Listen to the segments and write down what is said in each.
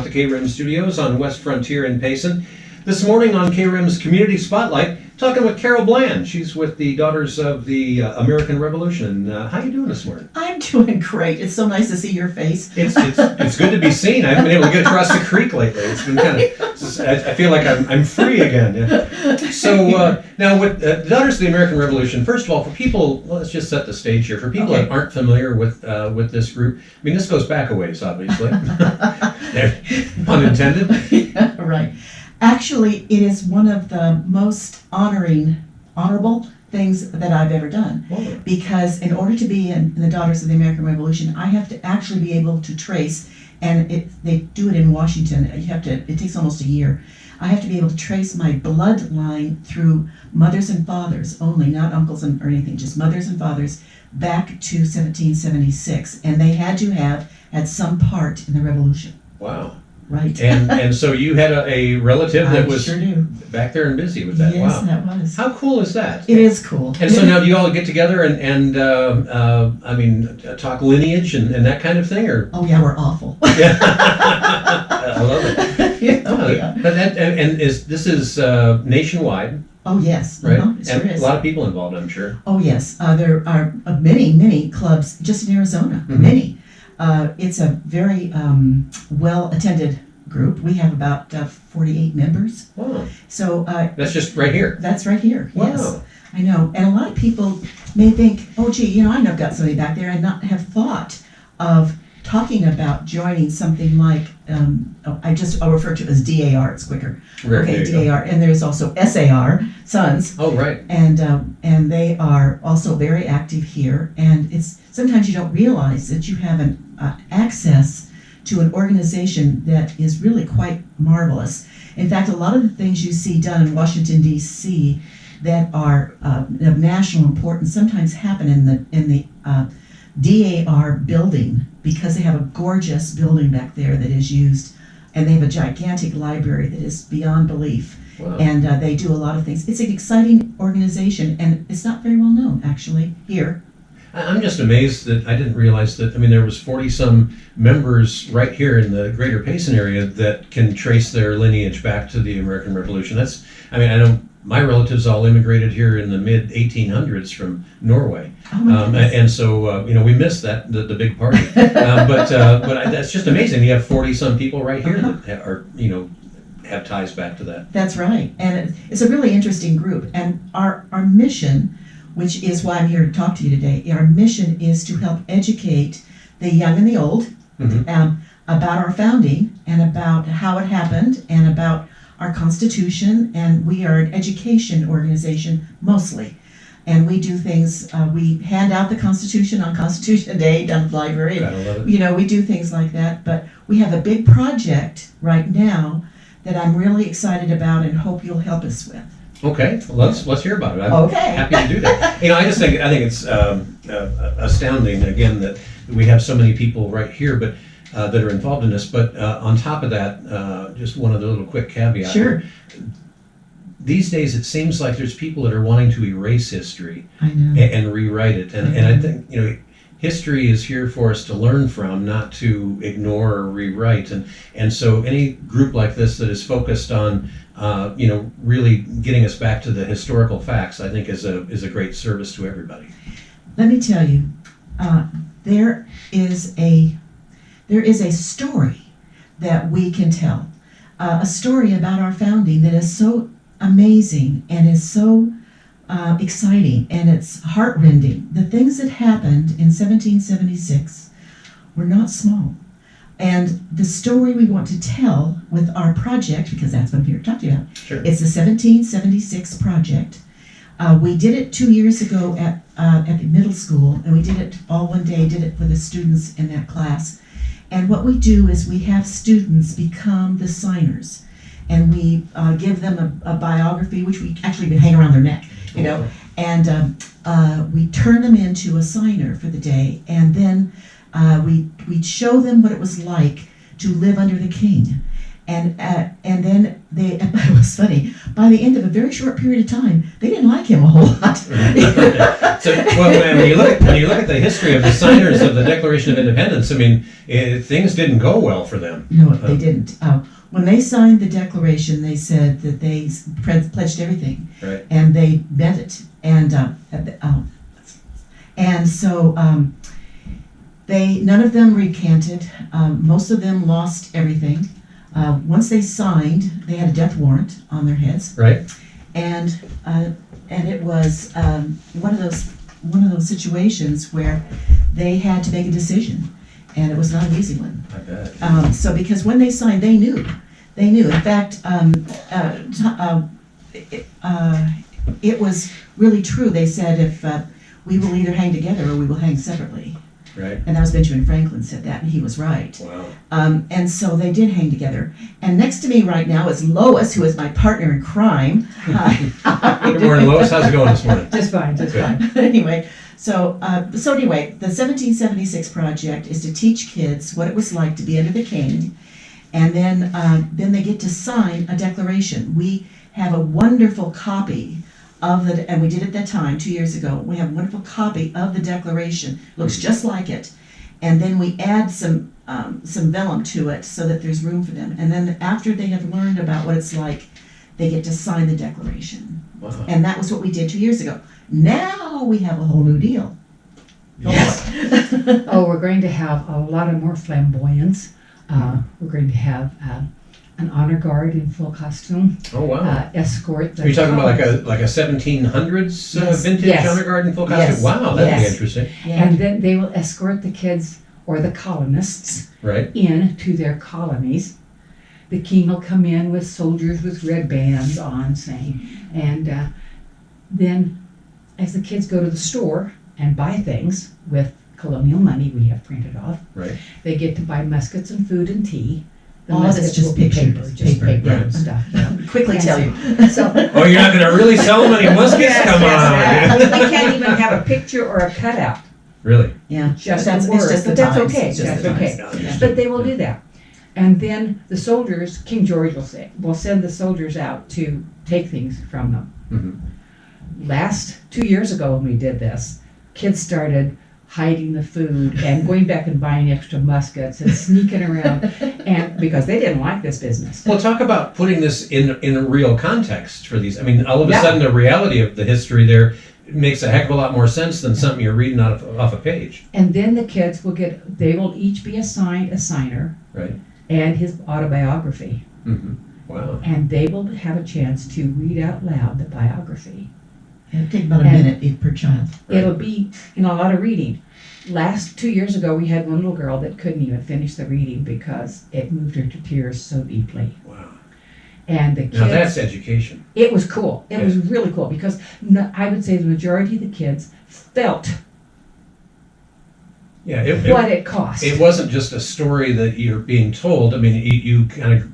the KRIM studios on West Frontier in Payson. This morning on KRIM's Community Spotlight, talking with Carol Bland. She's with the Daughters of the American Revolution. How you doing this morning? I'm doing great. It's so nice to see your face. It's good to be seen. I haven't been able to get across the creek lately. It's been kind of. I feel like I'm free again. Yeah. So now with the Daughters of the American Revolution. First of all, for people, let's just set the stage here. For people that aren't familiar with this group, I mean, this goes back a ways, obviously. Pun intended. Yeah, right. Actually, it is one of the most honorable things that I've ever done. Whoa. Because in order to be in the Daughters of the American Revolution, I have to actually be able to trace, and they do it in Washington. It takes almost a year. I have to be able to trace my bloodline through mothers and fathers only, not uncles or anything, just mothers and fathers back to 1776. And they had to have had some part in the revolution. Wow. Right. And so you had a relative that was sure do. back there and busy with that. Yes, Wow. that was. How cool is that? It is cool. And so now do you all get together and talk lineage and that kind of thing, or? Oh yeah, we're awful. Yeah. I love it. Yeah. But this is nationwide, Oh yes. right? It sure And is. a lot of people involved, I'm sure. Oh yes. There are many clubs just in Arizona. Mhm. Many. It's a very well-attended group. We have about 48 members. Wow. So That's just right here. that's right here. Wow. Yes, I know. And a lot of people may think, oh gee, I know I've got somebody back there, and not have thought of talking about joining something like, I'll refer to it as DAR, it's quicker. There Okay, you go. DAR. And there's also SAR, Sons. Oh, right. And they are also very active here, and it's sometimes you don't realize that you have an access to an organization that is really quite marvelous. In fact, a lot of the things you see done in Washington D.C. that are of national importance sometimes happen in the DAR building, because they have a gorgeous building back there that is used, and they have a gigantic library that is beyond belief. Wow. And they do a lot of things. It's an exciting organization, and it's not very well known, actually, here. I'm just amazed that I didn't realize that, there was 40-some members right here in the greater Payson area that can trace their lineage back to the American Revolution. I know my relatives all immigrated here in the mid-1800s from Norway. Oh my goodness. And so, we missed that, the big party. But that's just amazing. You have 40-some people right here that are, have ties back to that. That's right. And it's a really interesting group. And our mission, which is why I'm here to talk to you today, our mission is to help educate the young and the old about our founding and about how it happened and about our Constitution. And we are an education organization mostly. And we do things, we hand out the Constitution on Constitution Day down at the library. Gotta love it. We do things like that. But we have a big project right now that I'm really excited about and hope you'll help us with. Okay, well, let's hear about it. I'm Okay. happy to do that. I think it's astounding again that we have so many people right here, but that are involved in this. But on top of that, just one other little quick caveat. Sure. These days, it seems like there's people that are wanting to erase history I know. and rewrite it, and I think history is here for us to learn from, not to ignore or rewrite. And so any group like this that is focused on really getting us back to the historical facts, I think is a great service to everybody. Let me tell you, there is a story that we can tell, a story about our founding that is so amazing and is so exciting, and it's heartrending. The things that happened in 1776 were not small. And the story we want to tell with our project, because that's what I'm here to talk to you about, Sure. it's the 1776 project. We did it 2 years ago at the middle school, and we did it all one day, did it for the students in that class. And what we do is we have students become the signers, and we give them a biography, which we actually hang around their neck, and we turn them into a signer for the day, and then we show them what it was like to live under the king. And then it was funny, by the end of a very short period of time, they didn't like him a whole lot. So, well, when you look at the history of the signers of the Declaration of Independence, I mean, things didn't go well for them. No, they didn't. When they signed the Declaration, they said that they pledged everything, Right. and they meant it. And so none of them recanted. Most of them lost everything. Once they signed, they had a death warrant on their heads, Right. and it was one of those situations where they had to make a decision, and it was not an easy one. I bet. So because when they signed, they knew. In fact, it was really true. They said, if we will either hang together or we will hang separately. Right. And that was Benjamin Franklin said that, and he was right. Wow. And so they did hang together. And next to me right now is Lois, who is my partner in crime. Good morning, Lois. How's it going this morning? Just fine. Anyway, so anyway, the 1776 project is to teach kids what it was like to be under the king, and then they get to sign a declaration. We have a wonderful copy of and we did it that time 2 years ago. We have a wonderful copy of the Declaration. Looks just like it, and then we add some vellum to it so that there's room for them. And then after they have learned about what it's like, they get to sign the Declaration. Wow. And that was what we did 2 years ago. Now we have a whole new deal. Yes. Oh, we're going to have a lot of more flamboyance. We're going to have an honor guard in full costume. Oh, wow. Escort. Are you talking about like a 1700s Yes. vintage Yes. honor guard in full costume? Yes. Wow, that'd be Yes. interesting. And then they will escort the kids or the colonists Right. in to their colonies. The king will come in with soldiers with red bands on, saying, and then as the kids go to the store and buy things with colonial money we have printed off, Right. they get to buy muskets and food and tea. The All that's muskets just will be pictures, just paper, paper yeah. and stuff. Quickly tell you. So, Oh, you're not going to really sell them any muskets? Yes, Come yes, on. yes. We can't even have a picture or a cutout. Really? Yeah, Just that's the it's word, just the but that's times. okay, It's just that's the okay. times. Yeah. But they will do that. And then the soldiers, King George will send the soldiers out to take things from them. Mm-hmm. 2 years ago when we did this, kids started hiding the food and going back and buying extra muskets and sneaking around, and because they didn't like this business. Well, talk about putting this in a real context for these. I mean, all of a Yeah. sudden, the reality of the history there makes a heck of a lot more sense than something you're reading off a page. And then the kids they will each be assigned a signer Right. and his autobiography. Mm-hmm. Wow. And they will have a chance to read out loud the biography. It'll take about a And- minute per child. Right. It'll be, a lot of reading. 2 years ago, we had one little girl that couldn't even finish the reading because it moved her to tears so deeply. Wow. And the kids, Now that's education. it was cool. It was really cool because I would say the majority of the kids felt Yeah. what it cost. It wasn't just a story that you're being told. I mean,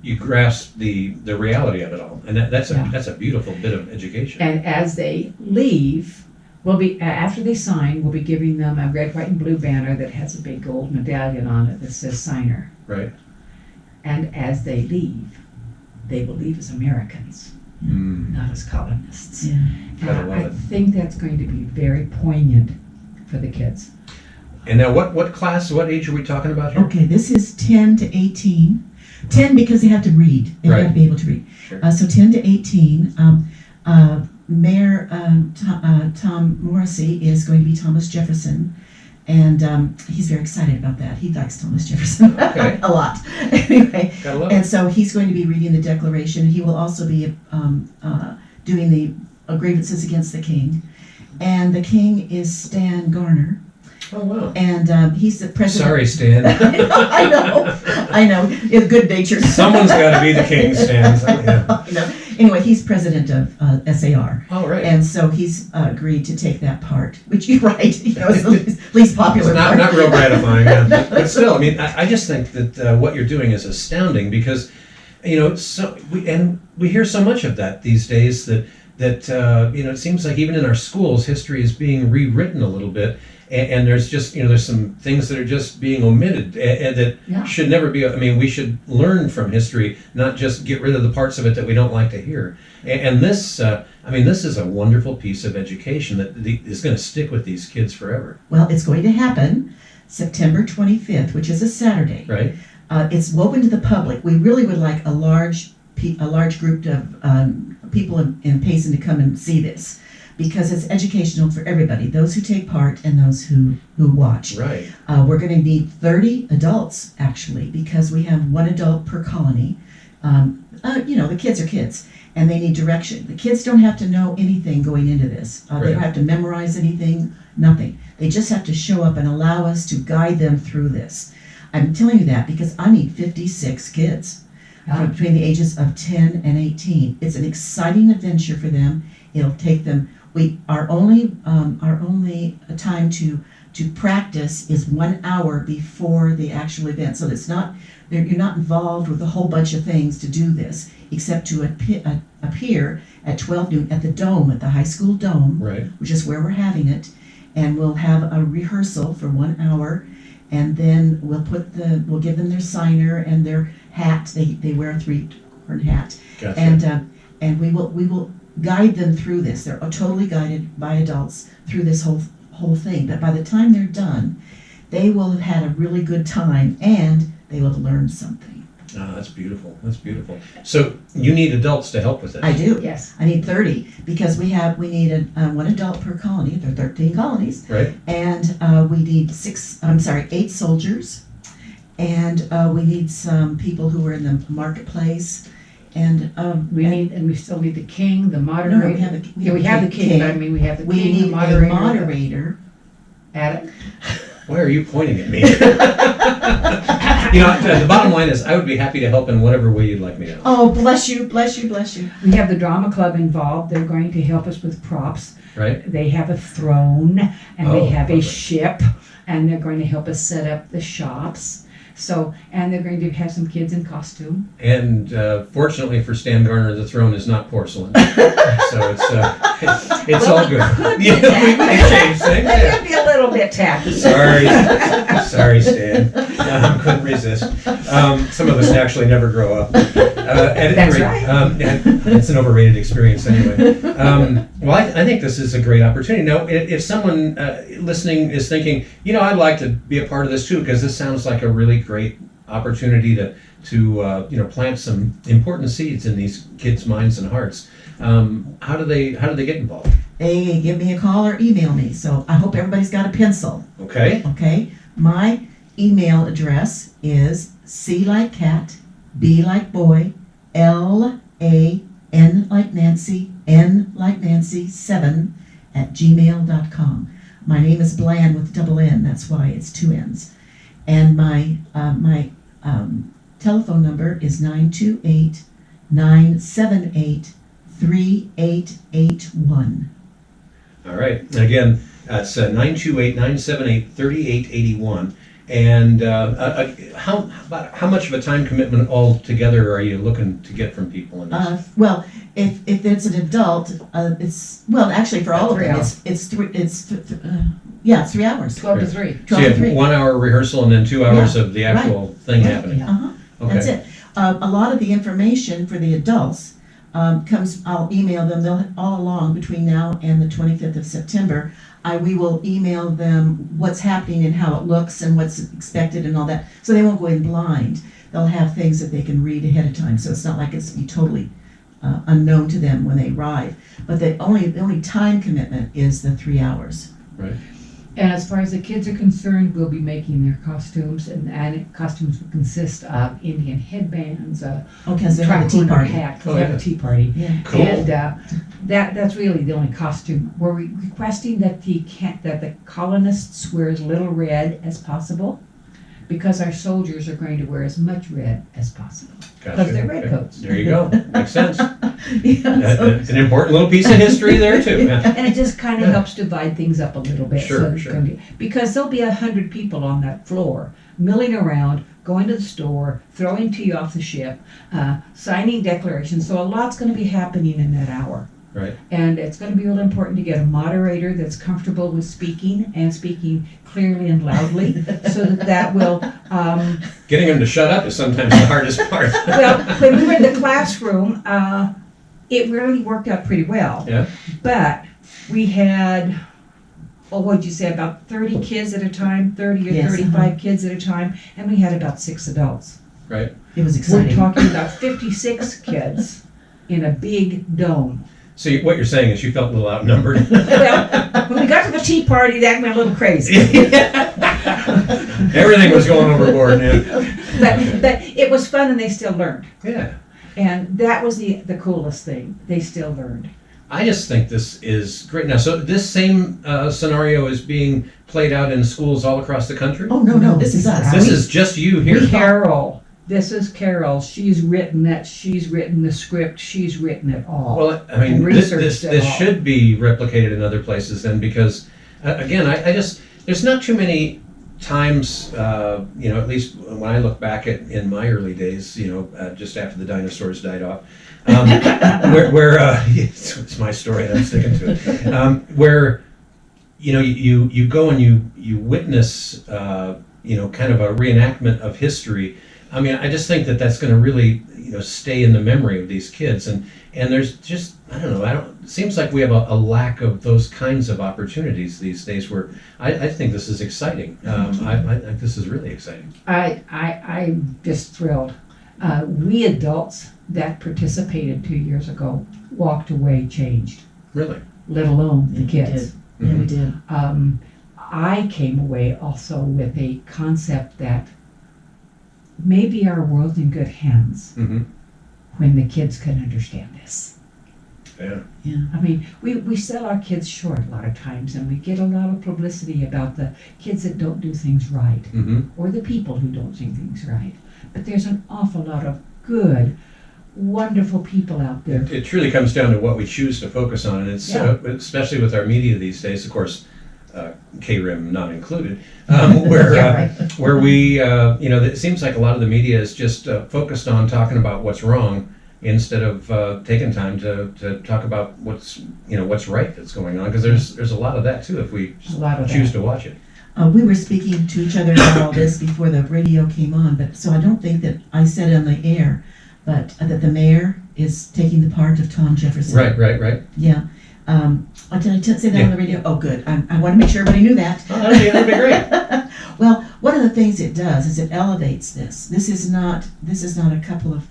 you grasp the reality of it all, and that's a beautiful bit of education. And as they leave, after they sign, we'll be giving them a red, white, and blue banner that has a big gold medallion on it that says signer. Right. And as they leave, they will leave as Americans, Mm. not as colonists. Yeah. Gotta And love I it. think that's going to be very poignant for the kids. And now, what age are we talking about here? Okay, this is 10 to 18. 10 because they have to read. They have to be able to read. Sure. So 10 to 18. Mayor Tom Morrissey is going to be Thomas Jefferson, and he's very excited about that. He likes Thomas Jefferson Okay. a lot. Anyway, Gotta love and it. so he's going to be reading the Declaration. He will also be doing the grievances against the king. And the king is Stan Garner, Oh wow. and he's the president. Sorry, Stan. I know. It's good natured. Someone's got to be the king, Stan. Yeah. I know. Anyway, he's president of SAR. All right. And so he's agreed to take that part, which you're right, it's the least popular It's part. not real gratifying, yeah. But still, I mean, I just think that what you're doing is astounding because, we hear so much of that these days that that it seems like even in our schools, history is being rewritten a little bit, and there's just there's some things that are just being omitted, and that Yeah. should never be. I mean, we should learn from history, not just get rid of the parts of it that we don't like to hear. And this, this is a wonderful piece of education that is going to stick with these kids forever, Well, it's going to happen September 25th, which is a Saturday. right? It's open to the public. We really would like a large group of people in Payson to come and see this, because it's educational for everybody, those who take part and those who watch. Right. We're going to need 30 adults, actually, because we have one adult per colony. The kids are kids, and they need direction. The kids don't have to know anything going into this. They Right. don't have to memorize anything, nothing. They just have to show up and allow us to guide them through this. I'm telling you that because I need 56 kids between the ages of 10 and 18. It's an exciting adventure for them. It'll take them. Our only time to practice is 1 hour before the actual event. So it's not you're not involved with a whole bunch of things to do this, except to appear at 12 noon at the dome, at the high school dome, Right. which is where we're having it, and we'll have a rehearsal for 1 hour, and then we'll give them their signer and their hat. They wear a 3-horn hat, Gotcha. and we will guide them through this. They're totally guided by adults through this whole thing. But by the time they're done, they will have had a really good time, and they will have learned something. Oh, that's beautiful. That's beautiful. So you need adults to help with this. I do. Yes. I need 30 because we need one adult per colony. There are 13 colonies, Right. and we need 8 soldiers, and we need some people who are in the marketplace, and We still need the king, the no, moderator. we have We have the king, but I mean, we have the we king, need the moderator. a moderator. At it. Why are you pointing at me? The bottom line is I would be happy to help in whatever way you'd like me to help. Oh, bless you, bless you, bless you. We have the drama club involved. They're going to help us with props. Right? They have a throne, and Oh, they have a lovely. ship, and they're going to help us set up the shops. So, and they're going to have some kids in costume. And fortunately for Stan Garner, the throne is not porcelain. So it's all good. Yeah, we can change things. That Yeah. could be a little bit tacky. Sorry, Stan. Couldn't resist. Some of us actually never grow up. At any That's rate, right. It's an overrated experience anyway. Well, I think this is a great opportunity. Now, if someone listening is thinking, I'd like to be a part of this too, because this sounds like a really great opportunity to plant some important seeds in these kids' minds and hearts. How do they get involved? They give me a call or email me. So I hope everybody's got a pencil. Okay. Okay, my email address is C like cat, B like boy, LAN like Nancy, N like Nancy, 7 @gmail.com. My name is Bland with double N, that's why it's 2 N's. And my telephone number is 928-978-3881. All right. And again, that's 928-978-3881. And how much of a time commitment altogether are you looking to get from people in this? Well, if it's an adult, actually for all of 3 them, hours. it's 3 hours. 12 to 3. So you 12 to have 3. 1 hour rehearsal and then 2 hours of the actual thing Right. happening. Uh-huh. Okay. That's it. A lot of the information for the adults I'll email them. They'll all along between now and the 25th of September. We will email them what's happening and how it looks and what's expected and all that, so they won't go in blind. They'll have things that they can read ahead of time, so it's not like it's be totally unknown to them when they arrive. But the only time commitment is the 3 hours. Right. And as far as the kids are concerned, we'll be making their costumes, and costumes will consist of Indian headbands, Because they have a tea tricorner party. hat, 'cause Oh, they have yeah. a tea party. Yeah. Cool. And that's really the only costume. We're requesting that the colonists wear as little red as possible, because our soldiers are going to wear as much red as possible. Gotcha. Because they're Okay. redcoats. There you go. Makes sense. Yeah, so- An important little piece of history there too. Yeah. And it just kind of helps divide things up a little bit. Sure, it's sure. gonna because there'll be 100 people on that floor, milling around, going to the store, throwing tea off the ship, signing declarations. So a lot's going to be happening in that hour. Right. And it's going to be real important to get a moderator that's comfortable with speaking and speaking clearly and loudly, so that will. Getting them to shut up is sometimes the hardest part. Well, when we were in the classroom, it really worked out pretty well. Yeah. But we had, what'd you say, about 30 kids at a time, 30 or Yes, 35 kids at a time, and we had about 6 adults. Right. It was We're exciting. talking about 56 kids in a big dome. So what you're saying is you felt a little outnumbered. Well, when we got to the tea party, that went a little crazy. Everything was going overboard. Yeah. But it was fun, and they still learned. Yeah. And that was the coolest thing. They still learned. I just think this is great. Now, so this same scenario is being played out in schools all across the country? Oh, no, this is us. This is just you here. Carol. This is Carol. She's written that. She's written the script. She's written it all. Well, I mean, And this researched it all. should be replicated in other places then, because, again, I just, there's not too many times, at least when I look back in my early days, just after the dinosaurs died off, where it's my story and I'm sticking to it, where, you go and you witness, kind of a reenactment of history. I mean, I just think that that's going to really, stay in the memory of these kids, and there's just, I don't know, it seems like we have a lack of those kinds of opportunities these days. Where I think this is exciting. I think this is really exciting. I'm just thrilled. We adults that participated 2 years ago walked away changed, Really. let alone the We kids. did. Yeah, we did. I came away also with a concept that maybe our world's in good hands Mm-hmm. when the kids can understand this. Yeah. Yeah. I mean, we sell our kids short a lot of times, and we get a lot of publicity about the kids that don't do things right, Mm-hmm. or the people who don't do things right. But there's an awful lot of good, wonderful people out there. It truly comes down to what we choose to focus on, and it's Yeah. especially with our media these days. Of course, KRIM not included, where Yeah, right. where we, it seems like a lot of the media is just focused on talking about what's wrong instead of taking time to talk about what's right that's going on, because there's a lot of that too if we A lot of choose that. to watch it. We were speaking to each other about all this before the radio came on, but so I don't think that I said it on the air, but that the mayor is taking the part of Tom Jefferson. Right. Yeah. Did I say that on the radio? Oh, good. I want to make sure everybody knew that. Oh, that'd be great. Well, one of the things it does is it elevates this. This is not a couple of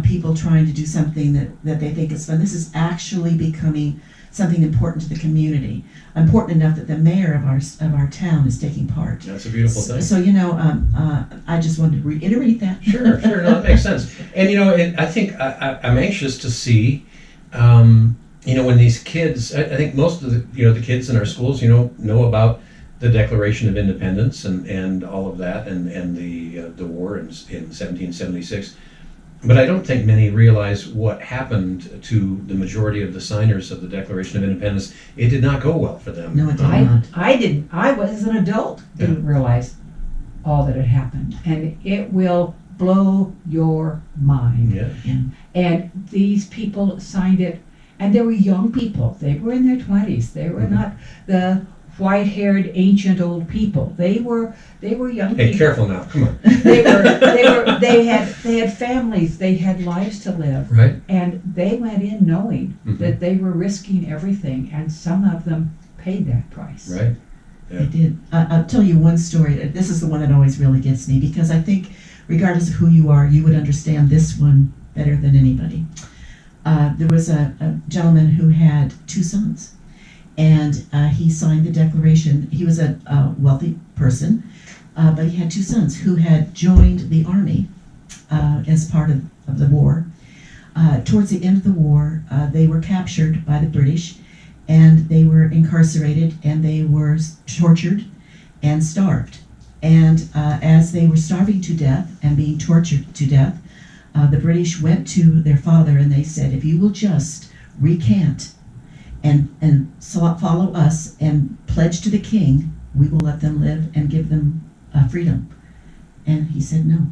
people trying to do something that they think is fun. This is actually becoming something important to the community, important enough that the mayor of our town is taking part. That's a beautiful thing. So I just wanted to reiterate that. Sure, no, that makes sense. And I think I'm anxious to see, when these kids, I think most of the kids in our schools, know about the Declaration of Independence and all of that, and the war in 1776. But I don't think many realize what happened to the majority of the signers of the Declaration of Independence. It did not go well for them. No, it did not. I didn't. I was an adult. Didn't realize all that had happened, and it will blow your mind. Yeah. And these people signed it, and they were young people. They were in their 20s. They were Mhm. not the white-haired ancient old people. They were young Hey, people. careful now. Come on. They had families. They had lives to live. Right. And they went in knowing Mhm. that they were risking everything, and some of them paid that price. Right. Yeah. I did. I'll tell you one story. This is the one that always really gets me, because I think regardless of who you are, you would understand this one better than anybody. There was a gentleman who had 2 sons, and he signed the Declaration. He was a wealthy person, but he had 2 sons who had joined the army as part of the war. Towards the end of the war, they were captured by the British, and they were incarcerated, and they were tortured and starved. And as they were starving to death and being tortured to death, the British went to their father and they said, if you will just recant and follow us and pledge to the king, we will let them live and give them freedom. And he said no.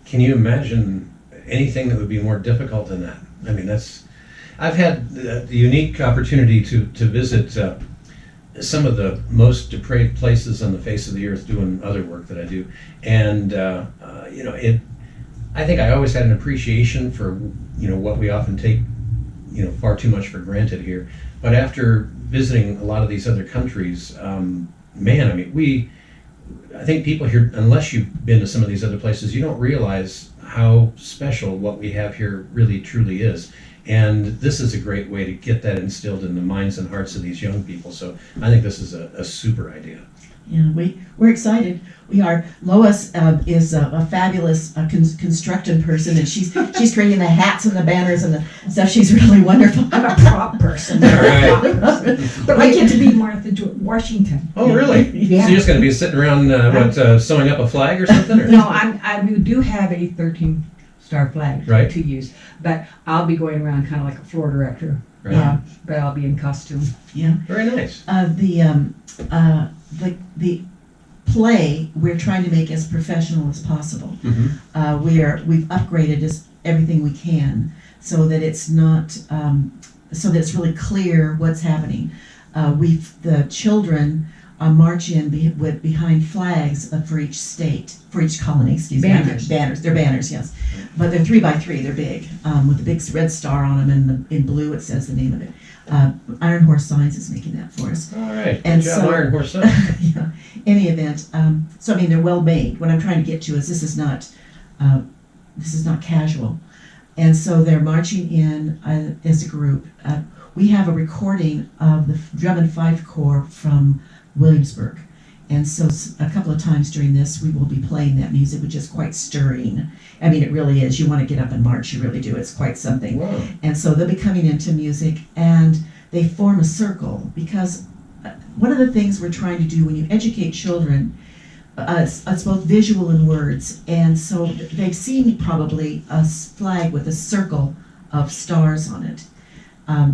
Can you imagine anything that would be more difficult than that? I mean, I've had the unique opportunity to visit some of the most depraved places on the face of the earth doing other work that I do. And, I think I always had an appreciation for, what we often take, far too much for granted here. But after visiting a lot of these other countries, I think people here, unless you've been to some of these other places, you don't realize how special what we have here really truly is. And this is a great way to get that instilled in the minds and hearts of these young people. So I think this is a super idea. Yeah, we're excited. We are. Lois is a fabulous construction person, and she's creating the hats and the banners and the stuff. She's really wonderful. I'm a prop person. All right. But I get to be Martha Washington. Oh, really? Yeah. So you're just going to be sitting around, sewing up a flag or something? Or? No, we do have a 13-star flag Right. to use, but I'll be going around kind of like a floor director. Right. But I'll be in costume. Yeah. Very nice. The play we're trying to make as professional as possible. Mm-hmm. We've upgraded everything we can so that it's not so that it's really clear what's happening. The children march in behind flags for each state, for each colony. Excuse Banners. me. Banners. They're banners, yes, but they're 3x3. They're big with a big red star on them, and in blue it says the name of it. Iron Horse Signs is making that for us. All right. And Good job, so- Iron Horse Signs. Yeah. Any event, they're well made. What I'm trying to get to is this is not casual, and so they're marching in as a group. We have a recording of the Drum and Fife Corps from Williamsburg, and so a couple of times during this we will be playing that music, which is quite stirring. I mean, it really is. You want to get up and march. You really do. It's quite something. Wow. And so they'll be coming into music, and they form a circle because one of the things we're trying to do when you educate children, it's both visual and words. And so they've seen probably a flag with a circle of stars on it.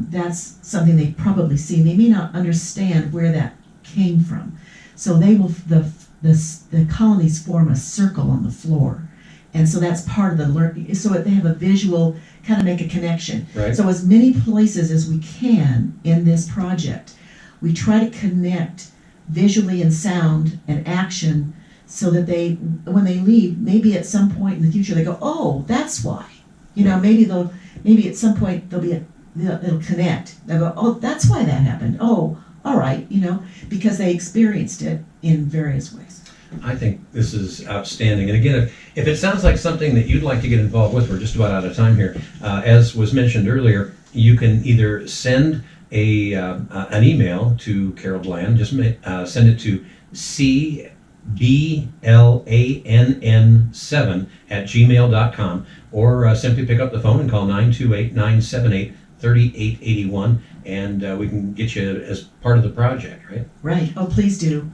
That's something they've probably seen. They may not understand where that came from. So they will the colonies form a circle on the floor. And so that's part of the learning. So they have a visual, kind of make a connection. Right. So as many places as we can in this project, we try to connect visually and sound and action so that when they leave, maybe at some point in the future they go, oh, that's why. Maybe at some point it'll connect. They'll go, oh, that's why that happened. Oh, all right, because they experienced it in various ways. I think this is outstanding. And again, if it sounds like something that you'd like to get involved with, we're just about out of time here. As was mentioned earlier, you can either send an email to Carol Bland, just send it to cblann7@gmail.com, or simply pick up the phone and call 928-978-3881, and we can get you as part of the project, right? Right. Oh, please do.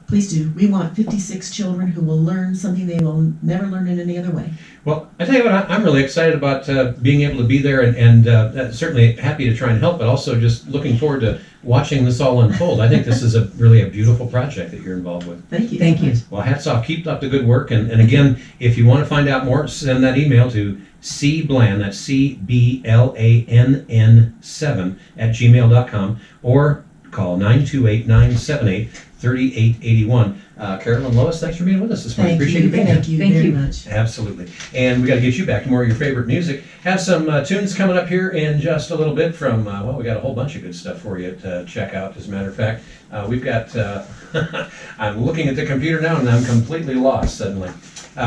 Please do. We want 56 children who will learn something they will never learn in any other way. Well, I tell you what, I'm really excited about being able to be there, and certainly happy to try and help, but also just looking forward to watching this all unfold. I think this is really a beautiful project that you're involved with. Thank you. Thank you. Well, hats off. Keep up the good work. And again, if you want to find out more, send that email to cblann, that's cblann7@gmail.com, or call 928-978-3881. Carol and Lois, thanks for being with us this morning. Appreciate you being here. Thank you Thank very you. much. Absolutely. And we got to get you back to more of your favorite music. Have some tunes coming up here in just a little bit from, we got a whole bunch of good stuff for you to check out, as a matter of fact. We've got, I'm looking at the computer now and I'm completely lost suddenly.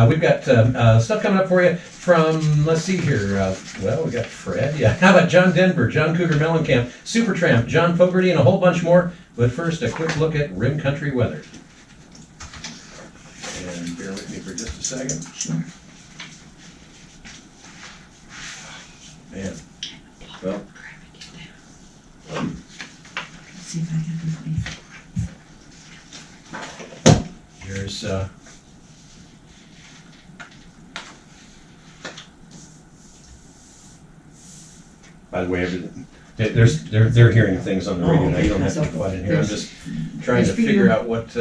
We've got stuff coming up for you from, let's see here, we got Fred. Yeah, how about John Denver, John Cougar Mellencamp, Supertramp, John Fogerty, and a whole bunch more. But first, a quick look at Rim Country weather. And bear with me for just a second. Sure. Man, well, Let's see if I can complete. here's by the way, they're hearing things on the radio now. You don't have to go out in here. I'm just trying to figure out what.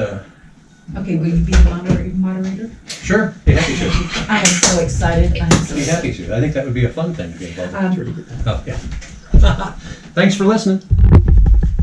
Okay, will you be the moderator? Sure, be happy to. I am so excited. I am so Be excited. happy to. I think that would be a fun thing to get involved with. Really good. Oh, yeah. Thanks for listening.